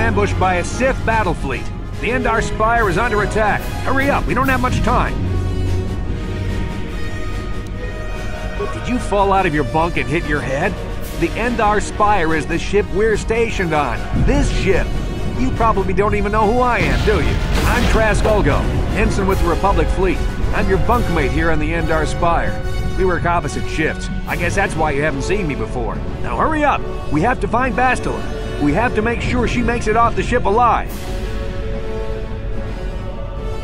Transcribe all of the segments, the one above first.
Ambushed by a Sith battle fleet. The Endar Spire is under attack. Hurry up, we don't have much time. Did you fall out of your bunk and hit your head? The Endar Spire is the ship we're stationed on. This ship. You probably don't even know who I am, do you? I'm Trask Ulgo, ensign with the Republic Fleet. I'm your bunkmate here on the Endar Spire. We work opposite shifts. I guess that's why you haven't seen me before. Now hurry up. We have to find Bastila. We have to make sure she makes it off the ship alive.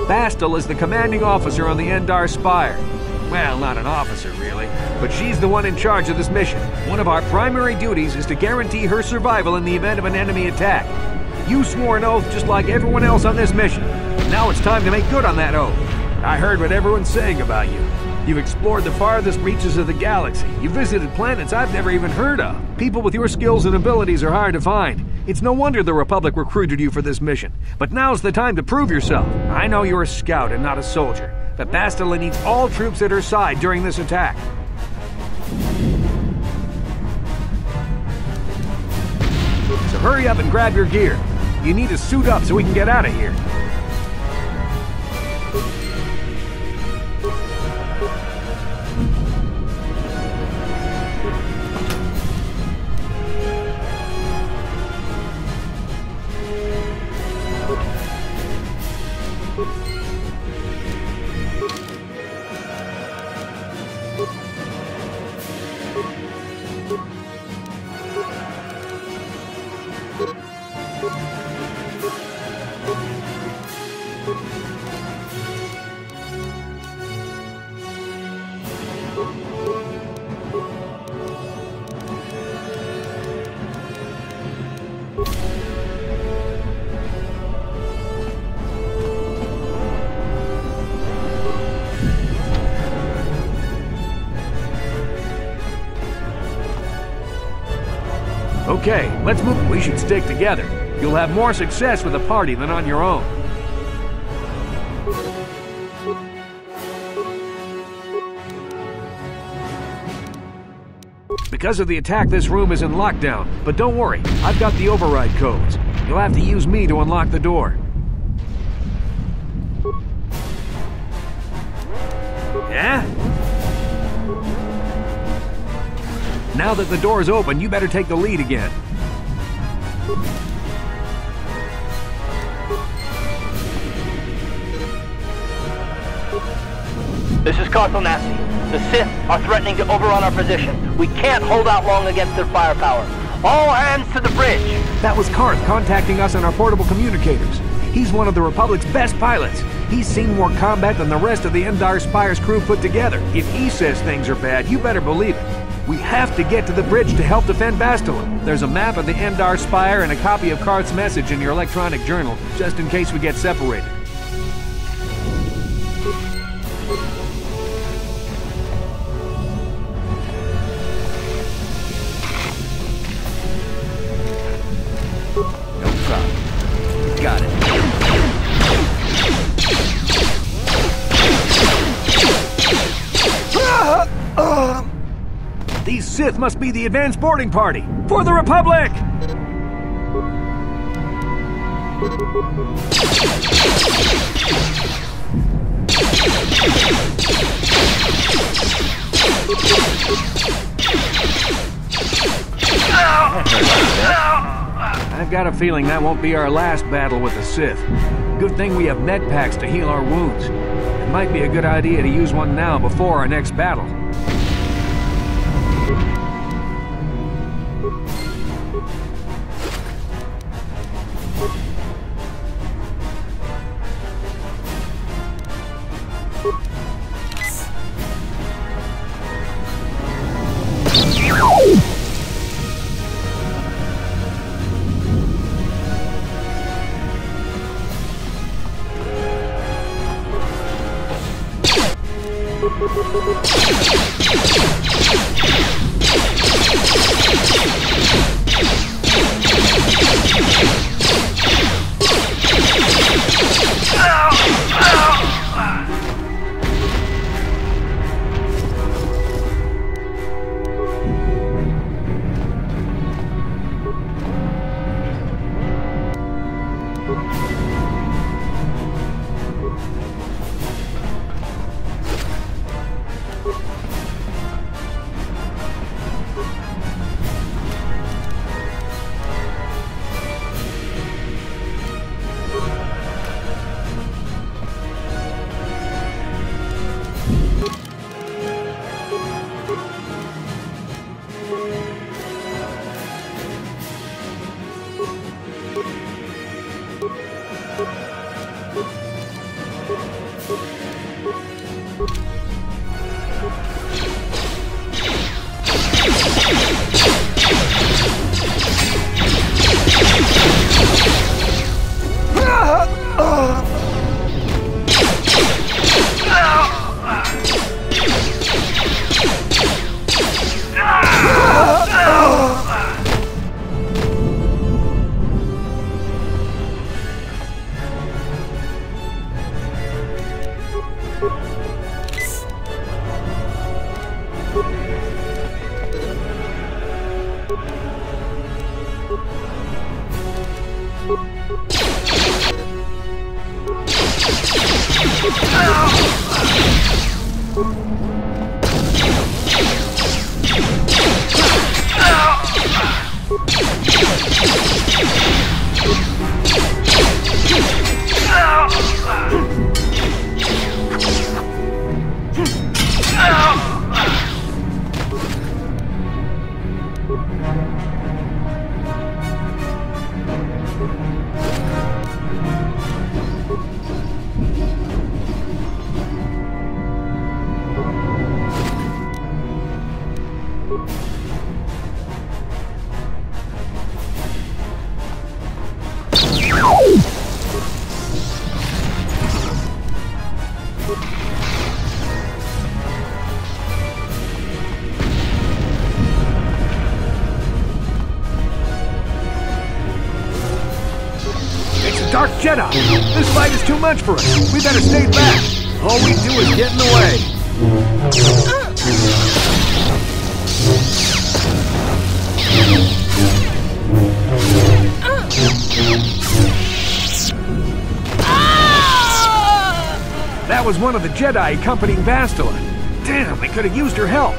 Bastila is the commanding officer on the Endar Spire. Well, not an officer, really, but she's the one in charge of this mission. One of our primary duties is to guarantee her survival in the event of an enemy attack. You swore an oath just like everyone else on this mission. Now it's time to make good on that oath. I heard what everyone's saying about you. You've explored the farthest reaches of the galaxy. You visited planets I've never even heard of. People with your skills and abilities are hard to find. It's no wonder the Republic recruited you for this mission. But now's the time to prove yourself. I know you're a scout and not a soldier, but Bastila needs all troops at her side during this attack. So hurry up and grab your gear. You need to suit up so we can get out of here. Okay, let's move. We should stick together. You'll have more success with a party than on your own. Because of the attack, this room is in lockdown. But don't worry, I've got the override codes. You'll have to use me to unlock the door. Yeah? Now that the door's open, you better take the lead again. This is KOTOR. The Sith are threatening to overrun our position. We can't hold out long against their firepower. All hands to the bridge! That was Karth contacting us on our portable communicators. He's one of the Republic's best pilots. He's seen more combat than the rest of the Endar Spire's crew put together. If he says things are bad, you better believe it. We have to get to the bridge to help defend Bastila. There's a map of the Endar Spire and a copy of Karth's message in your electronic journal, just in case we get separated. No problem. Got it. These Sith must be the advanced boarding party! For the Republic! I've got a feeling that won't be our last battle with the Sith. Good thing we have med packs to heal our wounds. It might be a good idea to use one now before our next battle. Dark Jedi! This fight is too much for us. We better stay back. All we do is get in the way. That was one of the Jedi accompanying Bastila. Damn, we could have used her help.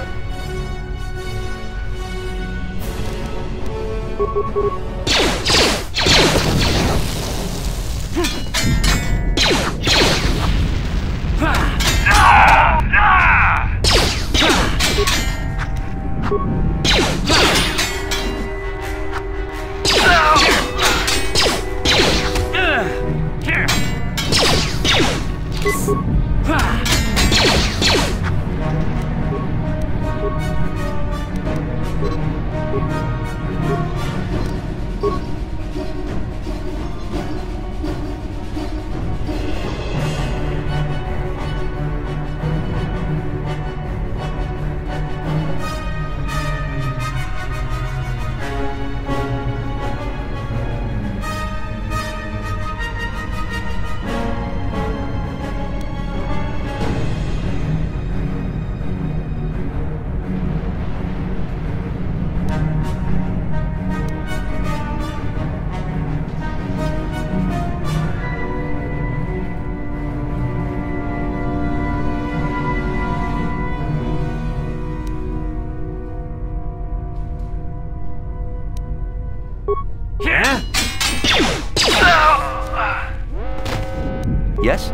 Yes?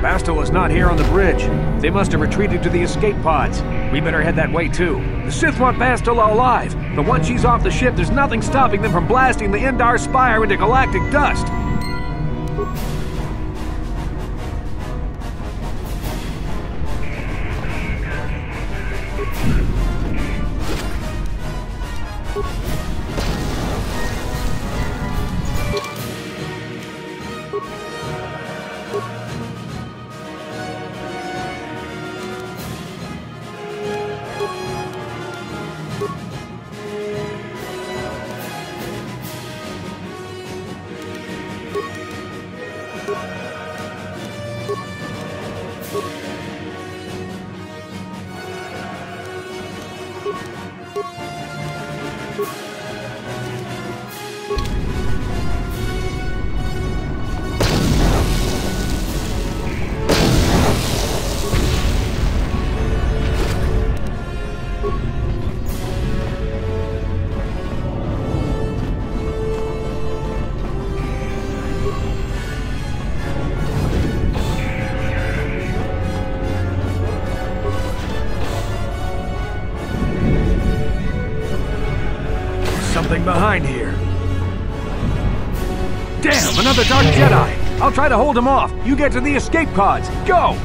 Bastila's not here on the bridge. They must have retreated to the escape pods. We better head that way too. The Sith want Bastila alive, but once she's off the ship, there's nothing stopping them from blasting the Endar Spire into galactic dust. Something behind here. Damn, another Dark Jedi! I'll try to hold him off. You get to the escape pods. Go!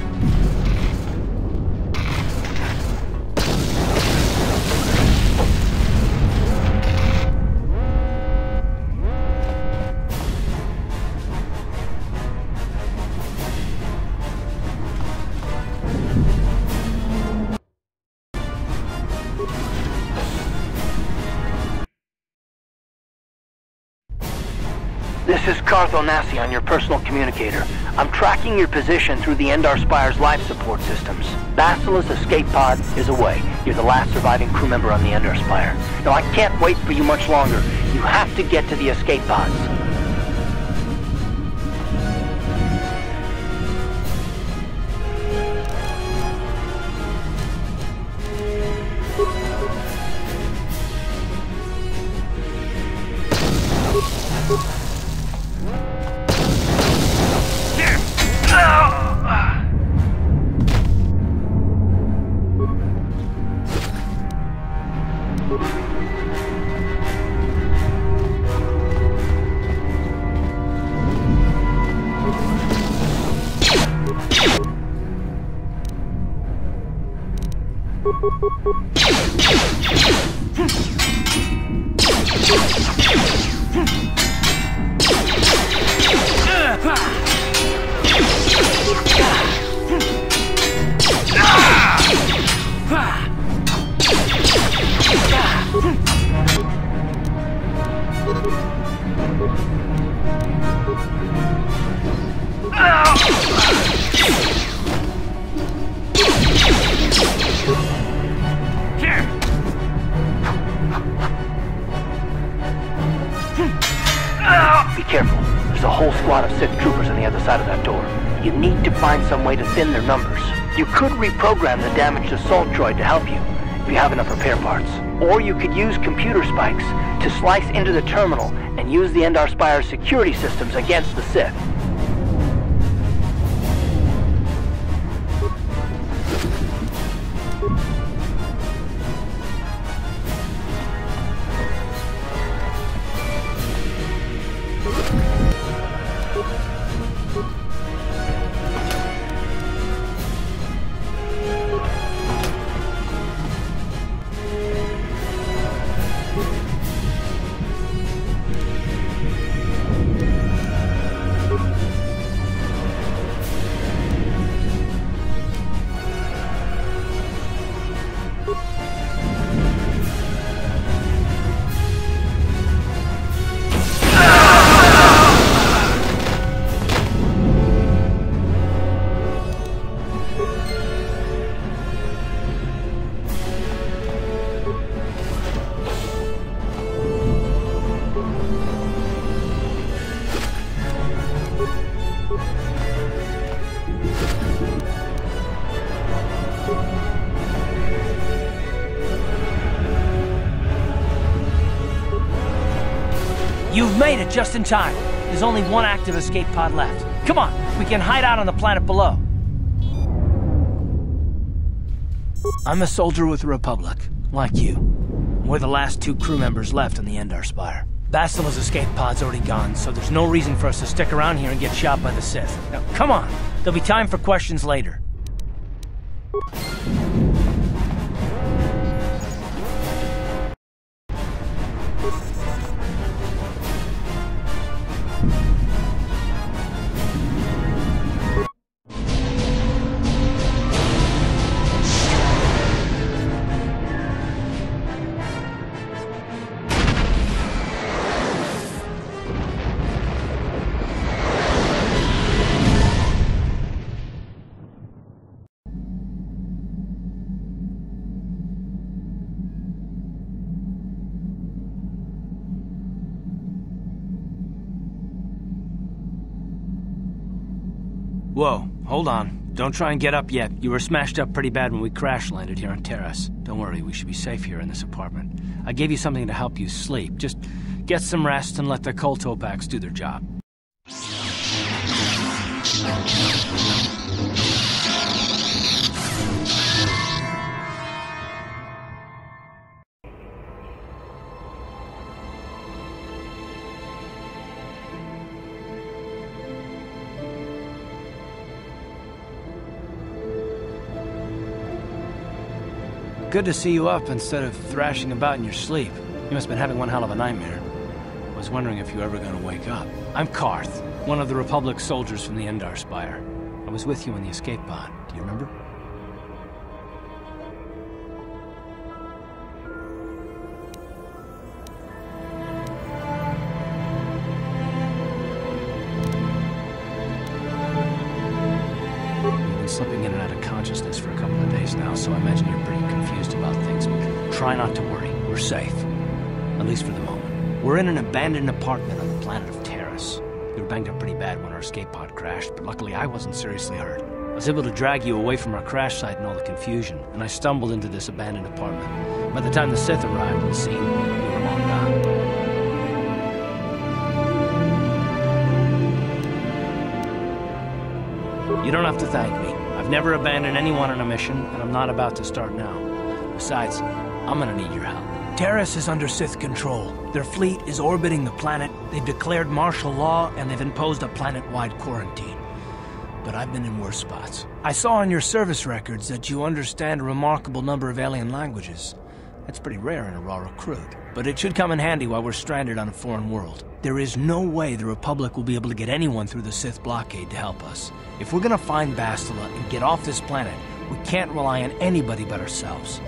This is KOTOR on your personal communicator. I'm tracking your position through the Endar Spire's life support systems. Bastila's escape pod is away. You're the last surviving crew member on the Endar Spire. Now, I can't wait for you much longer. You have to get to the escape pods. Be careful. There's a whole squad of Sith troopers on the other side of that door. You need to find some way to thin their numbers. You could reprogram the damaged assault droid to help you, if you have enough repair parts. Or you could use computer spikes to slice into the terminal and use the Endar Spire's security systems against the Sith. You've made it just in time. There's only one active escape pod left. Come on, we can hide out on the planet below. I'm a soldier with the Republic, like you. We're the last two crew members left on the Endar Spire. Bastila's escape pod's already gone, so there's no reason for us to stick around here and get shot by the Sith. Now, come on. There'll be time for questions later. Whoa, hold on. Don't try and get up yet. You were smashed up pretty bad when we crash-landed here on Terrace. Don't worry, we should be safe here in this apartment. I gave you something to help you sleep. Just get some rest and let the KOTOR packs do their job. Good to see you up instead of thrashing about in your sleep. You must have been having one hell of a nightmare. I was wondering if you were ever going to wake up. I'm Karth, one of the Republic soldiers from the Endar Spire. I was with you in the escape pod. Do you remember? slipping in and out of consciousness for a couple of days now, so I imagine you're pretty confused about things. Try not to worry. We're safe. At least for the moment. We're in an abandoned apartment on the planet of Terrace. We were banged up pretty bad when our escape pod crashed, but luckily I wasn't seriously hurt. I was able to drag you away from our crash site and all the confusion, and I stumbled into this abandoned apartment. By the time the Sith arrived on the scene, we were long gone. You don't have to thank me. I've never abandoned anyone on a mission, and I'm not about to start now. Besides, I'm gonna need your help. Terrace is under Sith control. Their fleet is orbiting the planet, they've declared martial law, and they've imposed a planet-wide quarantine. But I've been in worse spots. I saw on your service records that you understand a remarkable number of alien languages. That's pretty rare in a raw recruit, but it should come in handy while we're stranded on a foreign world. There is no way the Republic will be able to get anyone through the Sith blockade to help us. If we're gonna find Bastila and get off this planet, we can't rely on anybody but ourselves.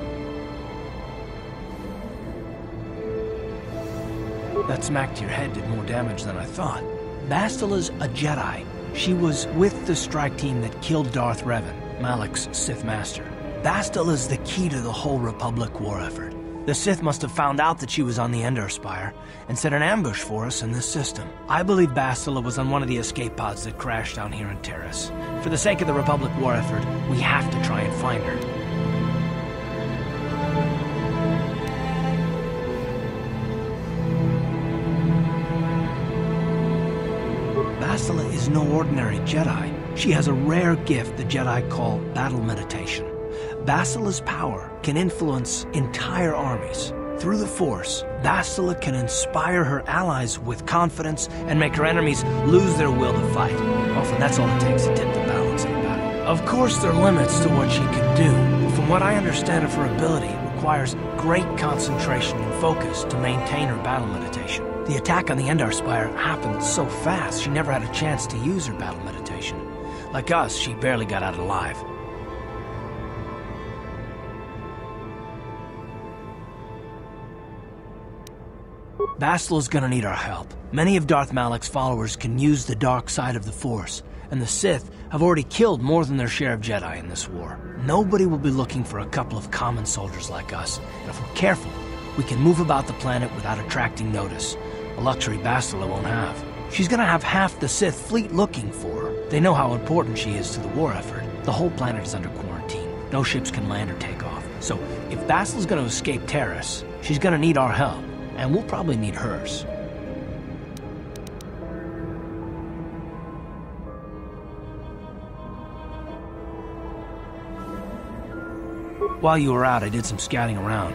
That smack to your head did more damage than I thought. Bastila's a Jedi. She was with the strike team that killed Darth Revan, Malik's Sith Master. Bastila's the key to the whole Republic war effort. The Sith must have found out that she was on the Endar Spire and set an ambush for us in this system. I believe Bastila was on one of the escape pods that crashed down here in Terrace. For the sake of the Republic war effort, we have to try and find her. Bastila is no ordinary Jedi. She has a rare gift the Jedi call battle meditation. Bastila's power can influence entire armies. Through the Force, Bastila can inspire her allies with confidence and make her enemies lose their will to fight. Often that's all it takes to tip the balance in a battle. Of course there are limits to what she can do, but from what I understand of her ability, it requires great concentration and focus to maintain her battle meditation. The attack on the Endar Spire happened so fast, she never had a chance to use her battle meditation. Like us, she barely got out alive. Bastila's gonna need our help. Many of Darth Malik's followers can use the dark side of the Force, and the Sith have already killed more than their share of Jedi in this war. Nobody will be looking for a couple of common soldiers like us, and if we're careful, we can move about the planet without attracting notice, a luxury Bastila won't have. She's gonna have half the Sith fleet looking for her. They know how important she is to the war effort. The whole planet is under quarantine. No ships can land or take off. So, if Bastila's gonna escape Terrace, she's gonna need our help, and we'll probably need hers. While you were out, I did some scouting around.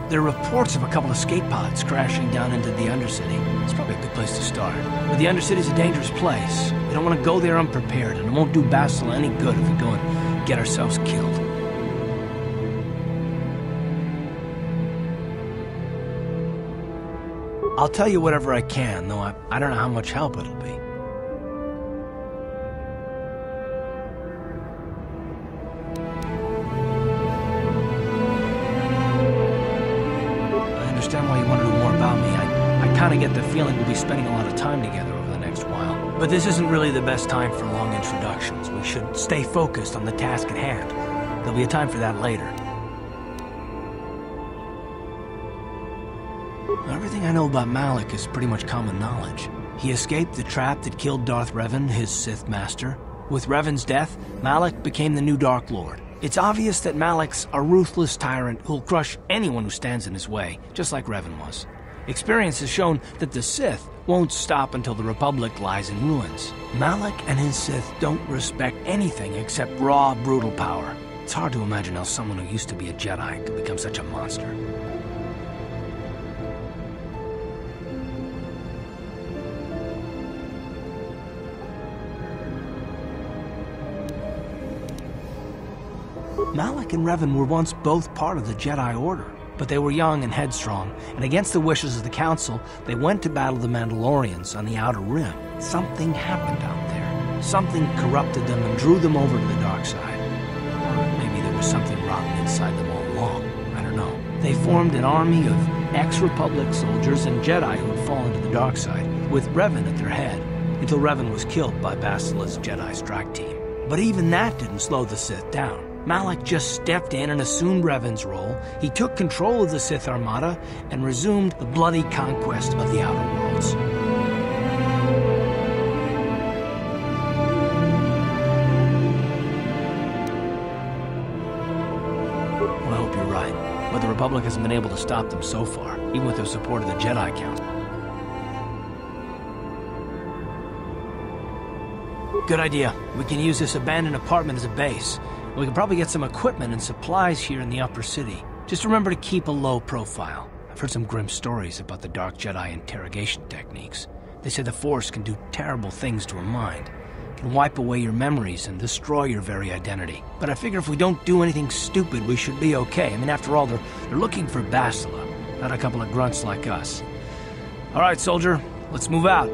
There are reports of a couple of escape pods crashing down into the Undercity. It's probably a good place to start. But the Undercity's a dangerous place. We don't want to go there unprepared, and it won't do Bastila any good if we go and get ourselves killed. I'll tell you whatever I can, though I don't know how much help it'll be. I understand why you want to know more about me. I kind of get the feeling we'll be spending a lot of time together over the next while. But this isn't really the best time for long introductions. We should stay focused on the task at hand. There'll be a time for that later. Everything I know about Malik is pretty much common knowledge. He escaped the trap that killed Darth Revan, his Sith Master. With Revan's death, Malik became the new Dark Lord. It's obvious that Malik's a ruthless tyrant who'll crush anyone who stands in his way, just like Revan was. Experience has shown that the Sith won't stop until the Republic lies in ruins. Malik and his Sith don't respect anything except raw, brutal power. It's hard to imagine how someone who used to be a Jedi could become such a monster. Malik and Revan were once both part of the Jedi Order, but they were young and headstrong, and against the wishes of the Council, they went to battle the Mandalorians on the Outer Rim. Something happened out there. Something corrupted them and drew them over to the dark side. Or maybe there was something rotten inside them all along. I don't know. They formed an army of ex-Republic soldiers and Jedi who had fallen to the dark side, with Revan at their head, until Revan was killed by Bastila's Jedi strike team. But even that didn't slow the Sith down. Malak just stepped in and assumed Revan's role. He took control of the Sith Armada and resumed the bloody conquest of the Outer Worlds. Well, I hope you're right. But the Republic hasn't been able to stop them so far, even with their support of the Jedi Council. Good idea. We can use this abandoned apartment as a base. We can probably get some equipment and supplies here in the upper city. Just remember to keep a low profile. I've heard some grim stories about the Dark Jedi interrogation techniques. They say the Force can do terrible things to a mind. It can wipe away your memories and destroy your very identity. But I figure if we don't do anything stupid, we should be okay. I mean, after all, they're looking for Bastila, not a couple of grunts like us. All right, soldier, let's move out.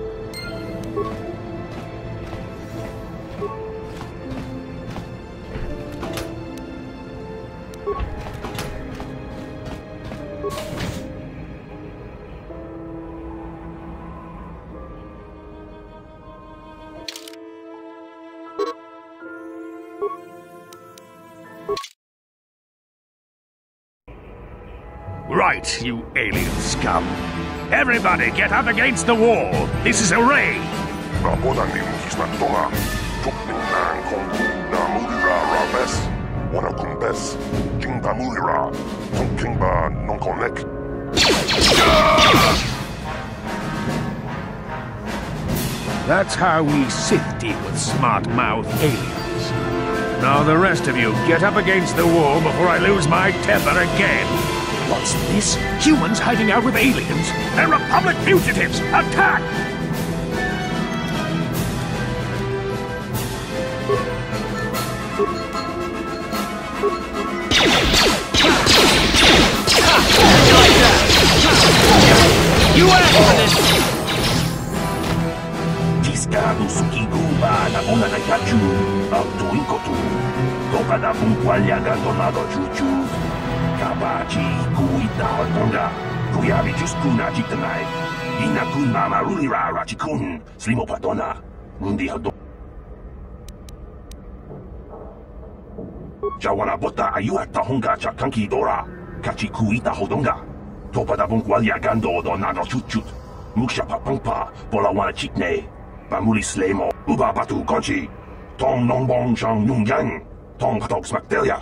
Right, you alien scum. Everybody get up against the wall. This is a raid. That's how we Sith deal with smart-mouthed aliens. Now the rest of you, get up against the wall before I lose my temper again. What's this? Humans hiding out with aliens? They're Republic fugitives! Attack! You asked for this! Discado Sukiguba na una na Kachu, Auto Incotu, Toca da Punqualia Gandonado Chuchu, Kabachi Kuita Honda, Kuyabi Juskuna Jitanai, Inakun Mama Rulira Rachikun, Slimo Padona, Rundi Hado. Jawana Bota Ayuata Honga Chakanki Dora, Kachi Kuita Hodonga, Topa da Punqualia Gando Donado Chuchut, Muksha Papampa, Bolawana Chikne. Pamuli Slemo, Uba Batu Gonchi, Tong Nongbong Shang Nung Yang, Tong Patok Smakdelia.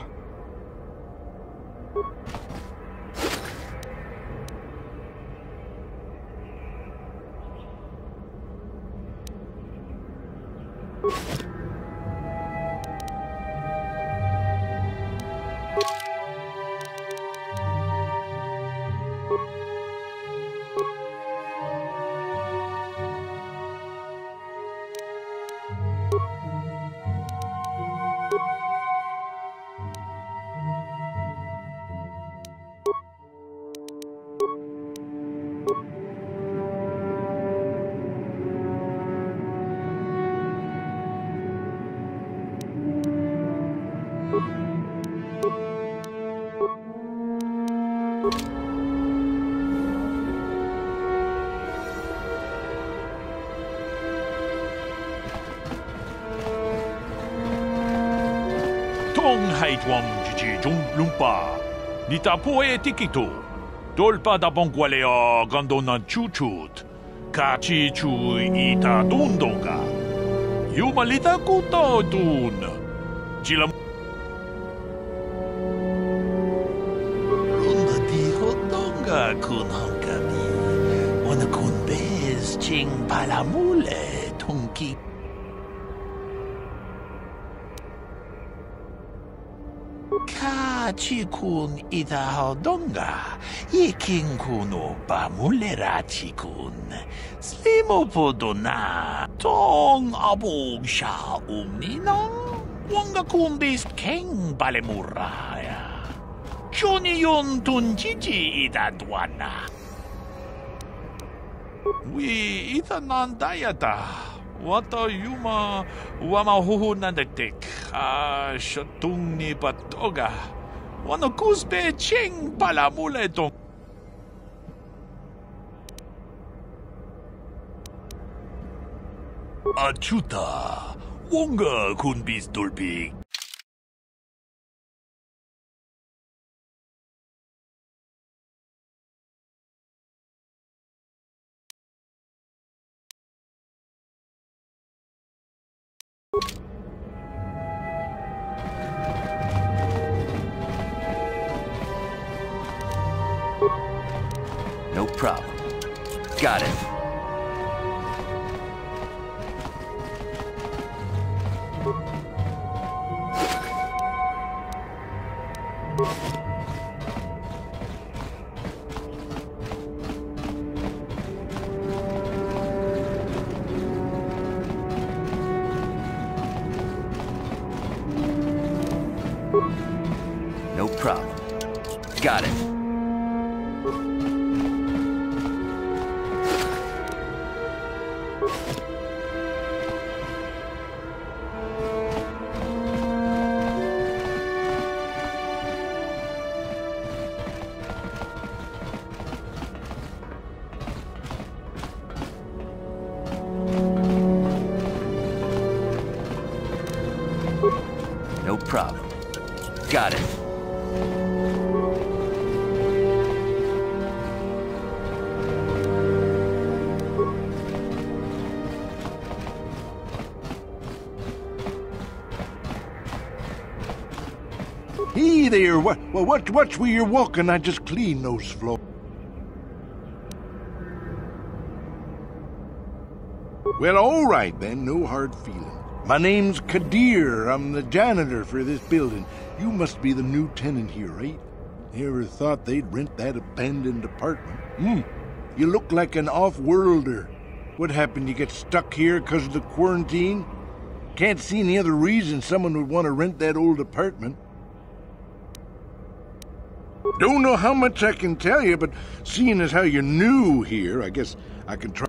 Tong haitwam jiji jung lumpa, nita poe tikito, dolpa da bongwalea gandona chuchut, kachi chu ita dundonga, yumalita kuto dun, jilam. Runda di hodonga kun hankami, wana kun bez ching palamule tunki. Chikun ita hodonga, ikin kuno pa mulera chikun, slimo podona, tong abog sha umninong, wanga kun bis king balemuraya, Johnny yon tunjiji ita dwana. We ita nandayata. Wata yuma wama huhu nandetik, shatung ni patoga. Wano kusbe ching palamule tong. Achuta, 뭔가 군비스톨픽. No problem. Got it. No problem. Got it. No problem. Got it. Hey there, watch where you're walking. I just cleaned those floors. Well, all right then, no hard feelings. My name's Kadir. I'm the janitor for this building. You must be the new tenant here, right? Never thought they'd rent that abandoned apartment. You look like an off-worlder. What happened? You get stuck here because of the quarantine? Can't see any other reason someone would want to rent that old apartment. Don't know how much I can tell you, but seeing as how you're new here, I guess I can try.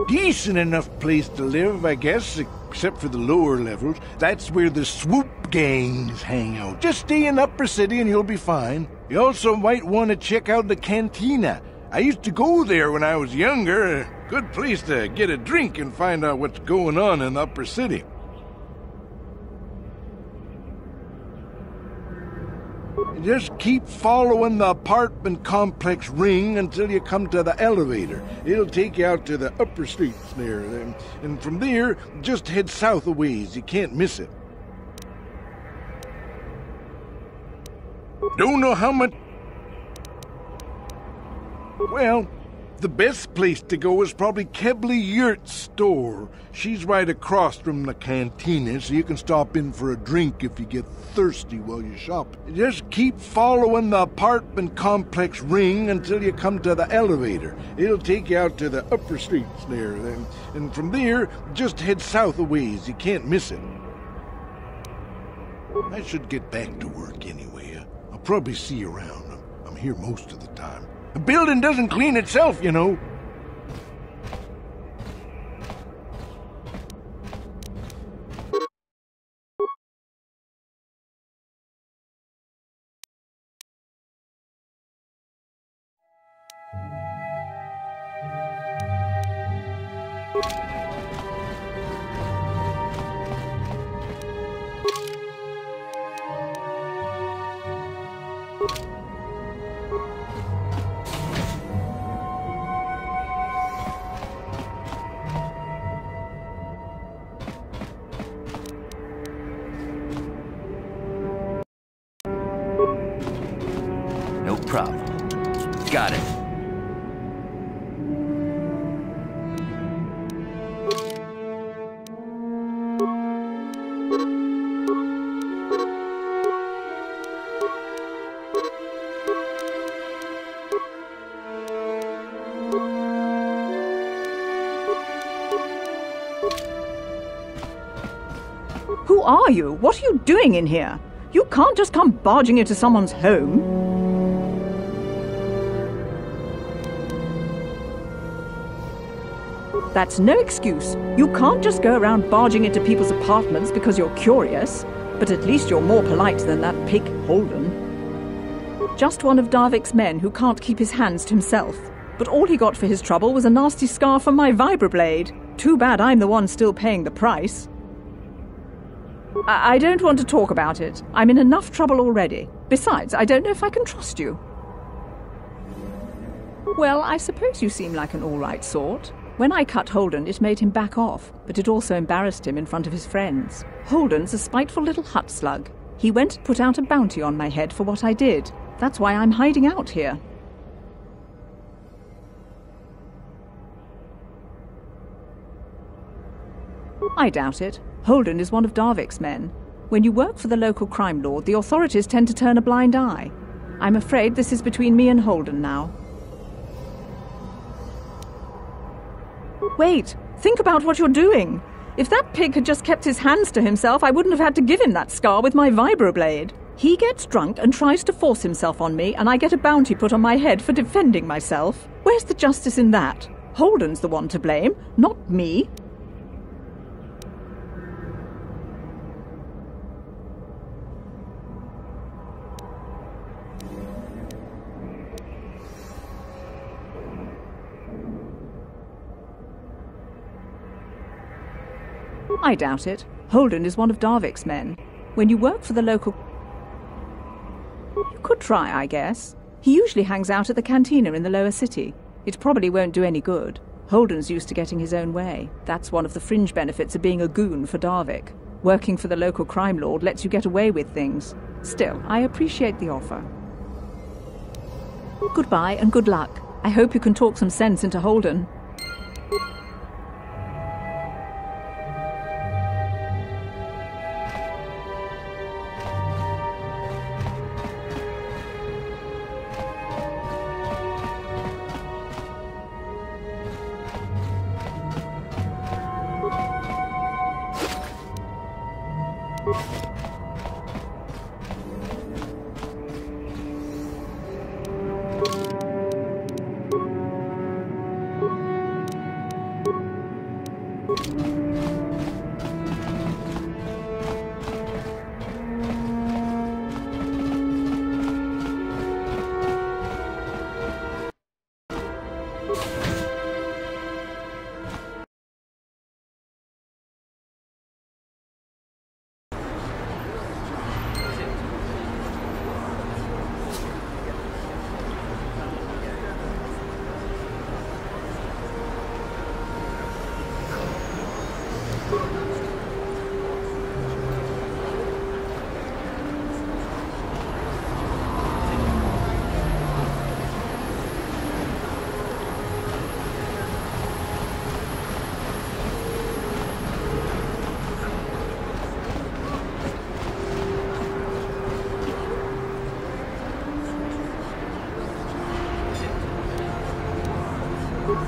Decent enough place to live, I guess, except for the lower levels. That's where the swoop gangs hang out. Just stay in Upper City and you'll be fine. You also might want to check out the cantina. I used to go there when I was younger. A good place to get a drink and find out what's going on in the Upper City. Just keep following the apartment complex ring until you come to the elevator. It'll take you out to the upper streets there. And from there, just head south a ways. You can't miss it. Don't know how much... Well, the best place to go is probably Kebley Yurt's store. She's right across from the cantina, so you can stop in for a drink if you get thirsty while you shop. Just keep following the apartment complex ring until you come to the elevator. It'll take you out to the upper streets there. And from there, just head south a ways. You can't miss it. I should get back to work anyway. I'll probably see you around. I'm here most of the time. The building doesn't clean itself, you know. No problem. Got it. Who are you? What are you doing in here? You can't just come barging into someone's home. That's no excuse. You can't just go around barging into people's apartments because you're curious. But at least you're more polite than that pig Holden. Just one of Darvik's men who can't keep his hands to himself. but all he got for his trouble was a nasty scar from my vibroblade. Too bad I'm the one still paying the price. I don't want to talk about it. I'm in enough trouble already. Besides, I don't know if I can trust you. Well, I suppose you seem like an all-right sort. When I cut Holden, it made him back off, but it also embarrassed him in front of his friends. Holden's a spiteful little hut slug. He went and put out a bounty on my head for what I did. That's why I'm hiding out here. I doubt it. Holden is one of Darvik's men. When you work for the local crime lord, the authorities tend to turn a blind eye. I'm afraid this is between me and Holden now. Wait! Think about what you're doing! If that pig had just kept his hands to himself, I wouldn't have had to give him that scar with my vibroblade. He gets drunk and tries to force himself on me, and I get a bounty put on my head for defending myself. Where's the justice in that? Holden's the one to blame, not me. I doubt it. Holden is one of Darvik's men. When you work for the local... You could try, I guess. He usually hangs out at the cantina in the lower city. It probably won't do any good. Holden's used to getting his own way. That's one of the fringe benefits of being a goon for Darvik. Working for the local crime lord lets you get away with things. Still, I appreciate the offer. Goodbye and good luck. I hope you can talk some sense into Holden.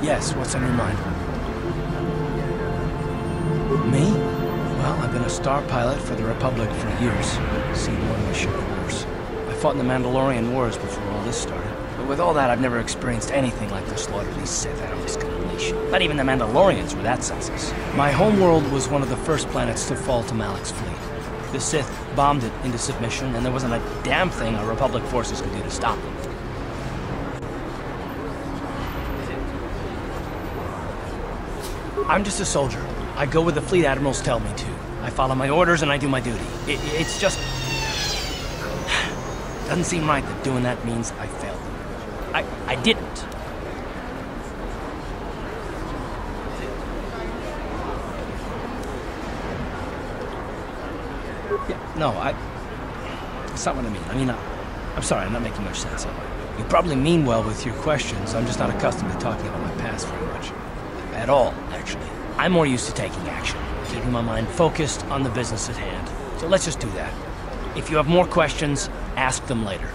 Yes, what's on your mind? Me? Well, I've been a star pilot for the Republic for years. Seen one mission, of course. I fought in the Mandalorian Wars before all this started. But with all that, I've never experienced anything like the slaughter these Sith armies can unleash. Not even the Mandalorians were that senseless. My homeworld was one of the first planets to fall to Malak's fleet. The Sith bombed it into submission, and there wasn't a damn thing our Republic forces could do to stop them. I'm just a soldier. I go where the fleet admirals tell me to. I follow my orders and I do my duty. It's just... Doesn't seem right that doing that means I failed them. I didn't. Yeah, no, that's not what I mean. I mean, I'm sorry, I'm not making much sense. You probably mean well with your questions. I'm just not accustomed to talking about my past very much. At all, actually. I'm more used to taking action, keeping my mind focused on the business at hand. So let's just do that. If you have more questions, ask them later.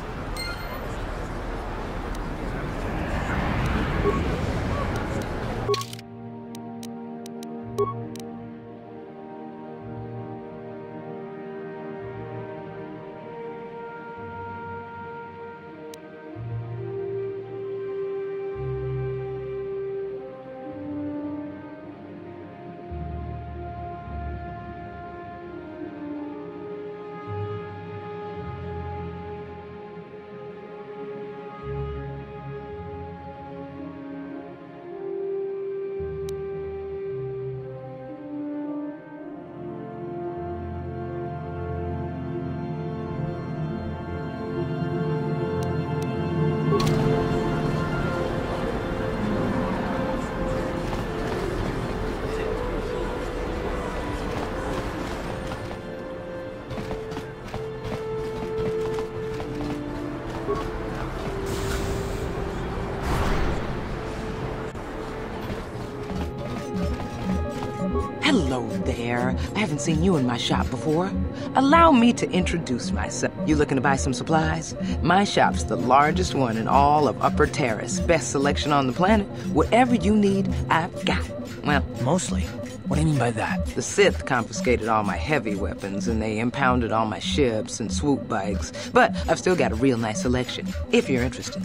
Hello there. I haven't seen you in my shop before. Allow me to introduce myself. You looking to buy some supplies? My shop's the largest one in all of Upper Terrace. Best selection on the planet. Whatever you need, I've got. Well, Mostly? What do you mean by that? the Sith confiscated all my heavy weapons and they impounded all my ships and swoop bikes. But I've still got a real nice selection, if you're interested.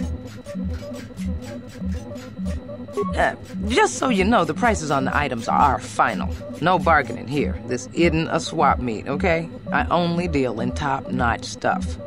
Just so you know, the prices on the items are final. No bargaining here. This isn't a swap meet, okay? I only deal in top-notch stuff.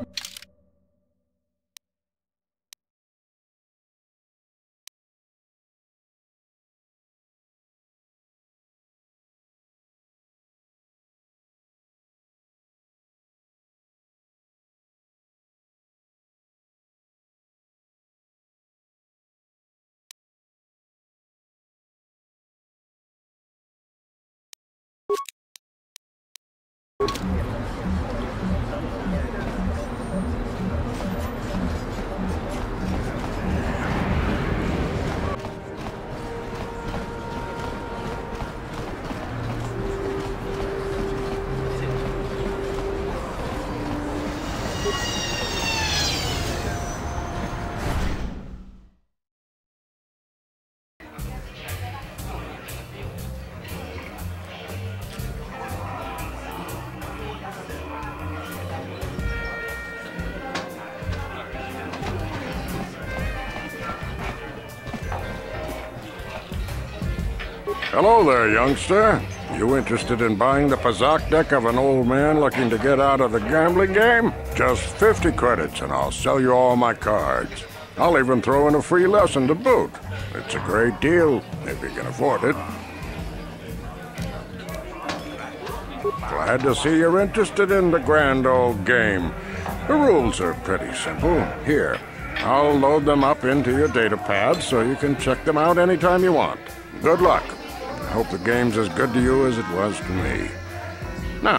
Hello there, youngster. You interested in buying the Pazak deck of an old man looking to get out of the gambling game? Just 50 credits and I'll sell you all my cards. I'll even throw in a free lesson to boot. It's a great deal, if you can afford it. Glad to see you're interested in the grand old game. The rules are pretty simple. Here, I'll load them up into your data pad so you can check them out anytime you want. Good luck. I hope the game's as good to you as it was to me. Now,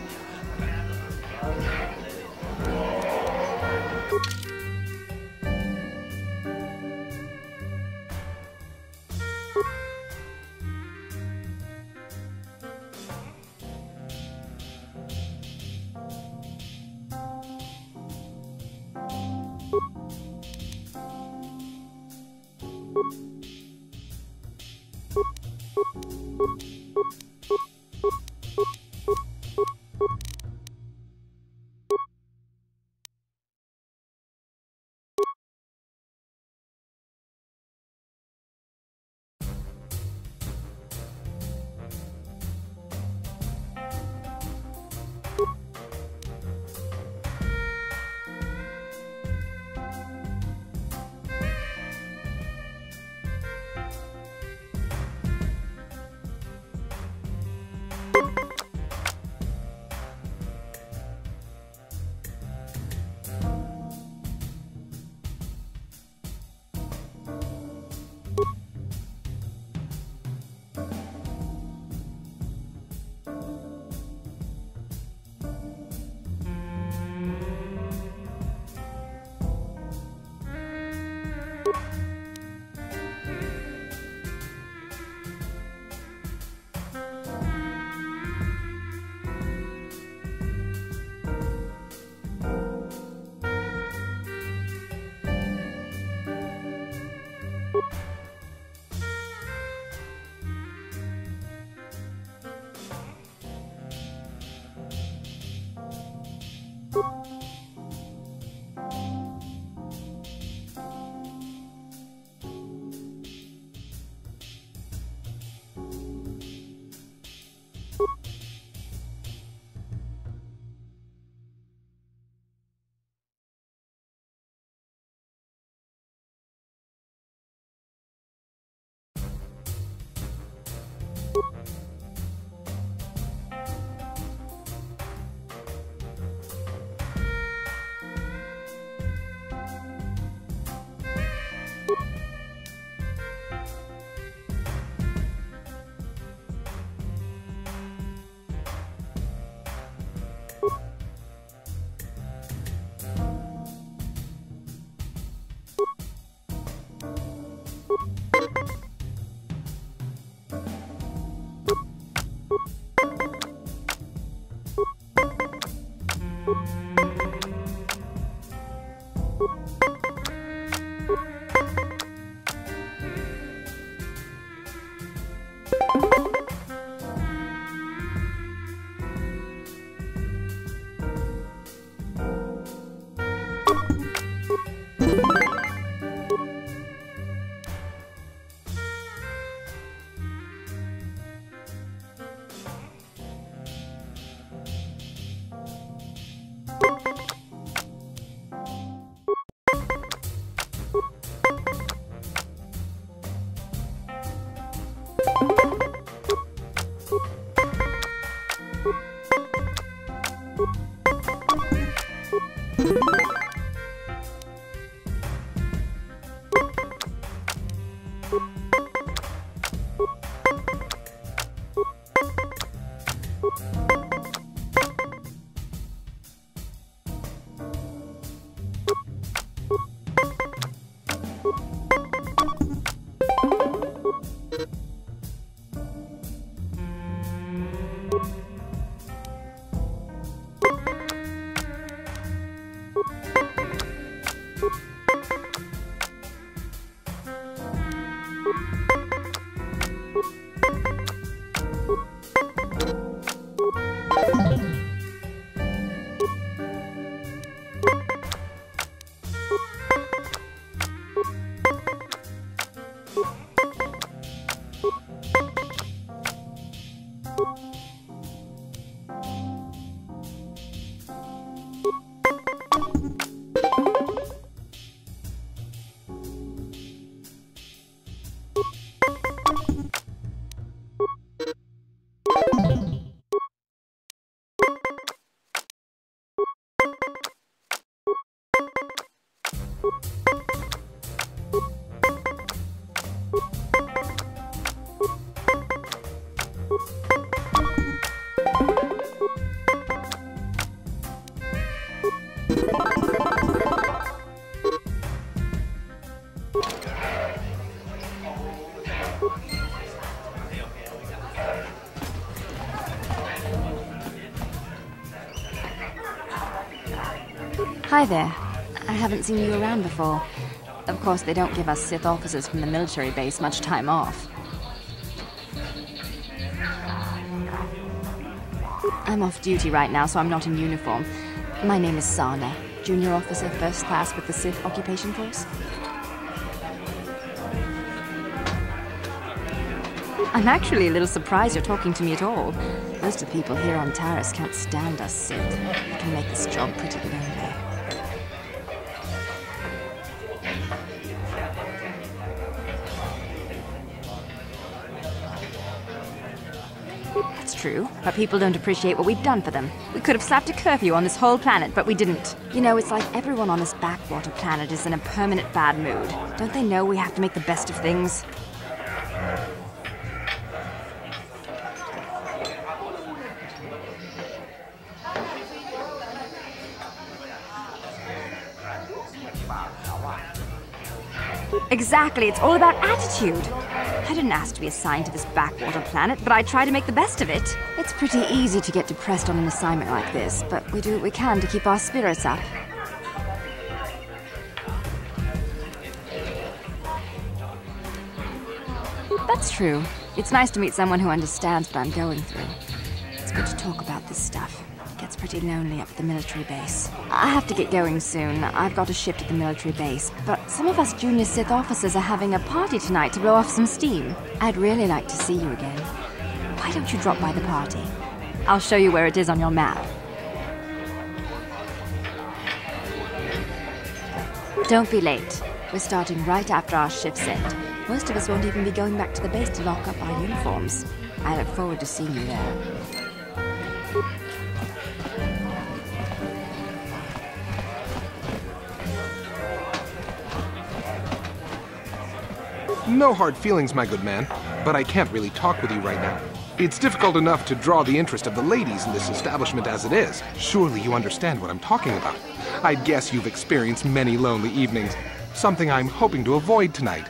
Hi there. I haven't seen you around before. Of course, they don't give us Sith officers from the military base much time off. I'm off duty right now, so I'm not in uniform. My name is Sana, junior officer, first class with the Sith Occupation Force. I'm actually a little surprised you're talking to me at all. Most of the people here on Taris can't stand us Sith. It can make this job pretty lonely. That's true, but people don't appreciate what we've done for them. We could have slapped a curfew on this whole planet, but we didn't. You know, it's like everyone on this backwater planet is in a permanent bad mood. Don't they know we have to make the best of things? Exactly, it's all about attitude. I didn't ask to be assigned to this backwater planet, but I try to make the best of it. It's pretty easy to get depressed on an assignment like this, but we do what we can to keep our spirits up. That's true. It's nice to meet someone who understands what I'm going through. It's good to talk about this stuff. It gets pretty lonely up at the military base. I have to get going soon. I've got a shift at the military base, but some of us junior Sith officers are having a party tonight to blow off some steam. I'd really like to see you again. Why don't you drop by the party? I'll show you where it is on your map. Don't be late. We're starting right after our shift's end. Most of us won't even be going back to the base to lock up our uniforms. I look forward to seeing you there. No hard feelings, my good man, but I can't really talk with you right now. It's difficult enough to draw the interest of the ladies in this establishment as it is. Surely you understand what I'm talking about. I'd guess you've experienced many lonely evenings, something I'm hoping to avoid tonight.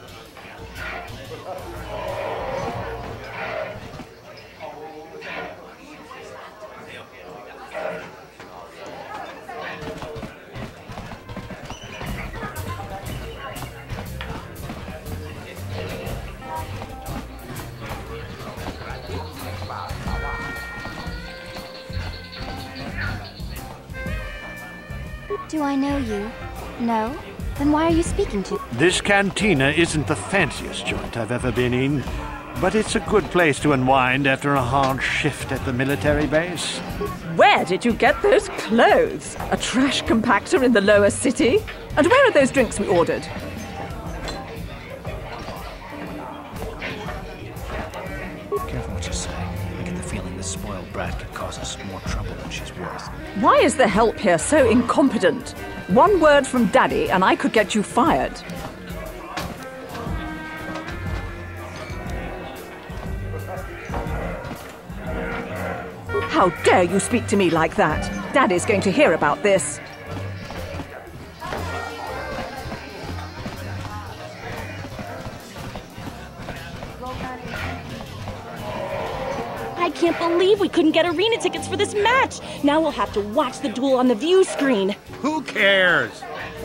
Do I know you? No? Then why are you speaking to? This cantina isn't the fanciest joint I've ever been in, but it's a good place to unwind after a hard shift at the military base. Where did you get those clothes? A trash compactor in the lower city? And where are those drinks we ordered? Careful what you say. I get the feeling this spoil spoiled brat could cause us more trouble than she's worth. Why is the help here so incompetent? One word from Daddy and I could get you fired. How dare you speak to me like that? Daddy's going to hear about this. I can't believe we couldn't get arena tickets for this match. Now we'll have to watch the duel on the view screen. Who cares?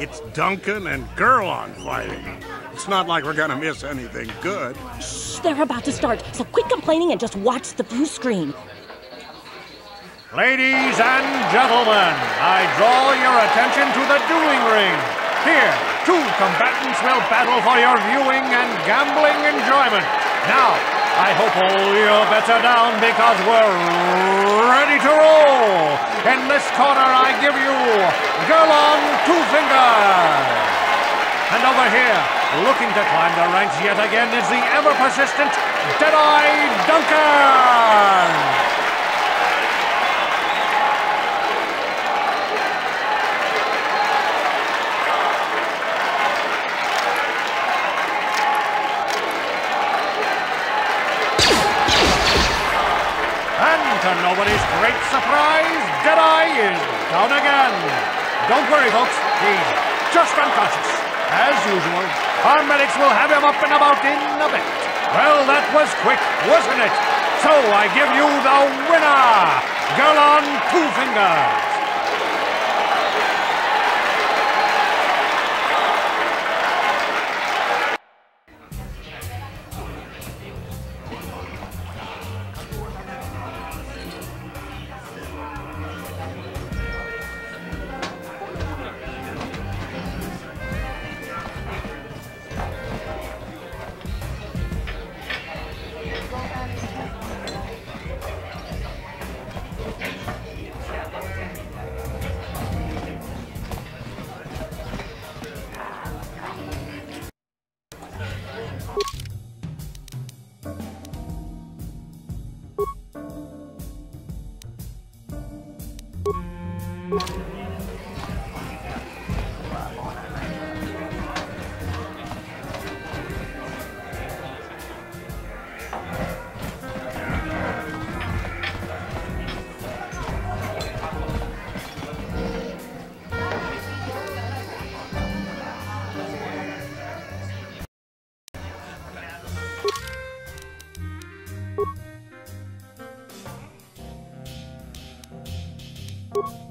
It's Duncan and Gerlon fighting. It's not like we're gonna miss anything good. Shh, they're about to start, so quit complaining and just watch the view screen. Ladies and gentlemen, I draw your attention to the dueling ring. Here, two combatants will battle for your viewing and gambling enjoyment. Now, I hope all your bets are down because we're ready to roll. In this corner, I give you Gerlon Two Fingers. And over here, looking to climb the ranks yet again, is the ever-persistent Deadeye Duncan. To nobody's great surprise, Deadeye is down again. Don't worry, folks. He's just unconscious. As usual, our medics will have him up and about in a bit. Well, that was quick, wasn't it? So I give you the winner, Gerlon Two Fingers. You